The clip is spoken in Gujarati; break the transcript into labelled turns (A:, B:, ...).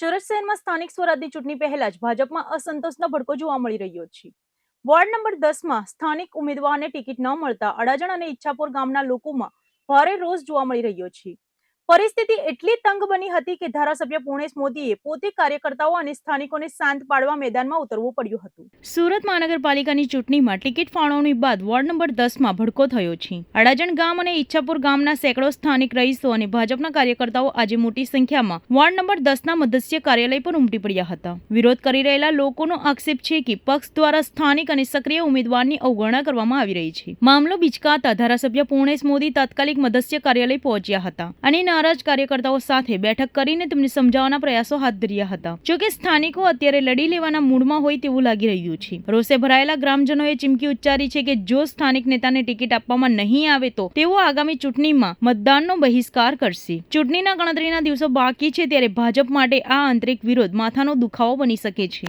A: સુરત શહેરમાં સ્થાનિક સ્વરાજની ચૂંટણી પહેલા જ ભાજપમાં અસંતોષનો ભડકો જોવા મળી રહ્યો છે। વોર્ડ નંબર 10માં સ્થાનિક ઉમેદવારને ટિકિટ ન મળતા અડાજણ અને ઈચ્છાપુર ગામના લોકોમાં ભારે રોષ જોવા મળી રહ્યો છે। પરિસ્થિતિ એટલી તંગ બની હતી કે ધારાસભ્ય પૂર્ણેશ મોદીએ પોતે કાર્યકર્તાઓ અને સ્થાનિકોને શાંત પાડવા મેદાનમાં ઉતરવું પડ્યું હતું। સુરત મહાનગરપાલિકાની ચૂંટણીમાં ટિકિટ ફાળવણી બાદ વોર્ડ નંબર 10માં ભડકો થયો છે। અડાજણ ગામ અને ઈચ્છાપુર ગામના સેંકડો સ્થાનિક રહીશો અને ભાજપના કાર્યકર્તાઓ આજે મોટી સંખ્યામાં વોર્ડ નંબર 10ના મધ્યસ્થ કાર્યાલય પર ઉમટી પડ્યા હતા। વિરોધ કરી રહેલા લોકોનો આક્ષેપ છે કે પક્ષ દ્વારા સ્થાનિક અને સક્રિય ઉમેદવારની અવગણના કરવામાં આવી રહી છે। મામલો બિચકાતા ધારાસભ્ય પૂર્ણેશ મોદી તાત્કાલિક મધ્યસ્થ કાર્યાલય પહોંચ્યા હતા અને નારાજ કાર્યકર્તાઓ સાથે બેઠક કરીને તેમને સમજાવવાના પ્રયાસો હાથ ધર્યા હતા। જોકે સ્થાનિકો અત્યારે લડી લેવાના મૂડમાં હોય તેવું લાગી રહ્યું છે। રોષે ભરાયેલા ગ્રામજનોએ ચીમકી ઉચ્ચારી છે કે જો સ્થાનિક નેતાને ટિકિટ આપવામાં નહીં આવે તો તેઓ આગામી ચૂંટણીમાં મતદાનનો બહિષ્કાર કરશે। ચૂંટણીના ગણતરીના દિવસો બાકી છે ત્યારે ભાજપ માટે આ આંતરિક વિરોધ માથાનો દુખાવો બની શકે છે।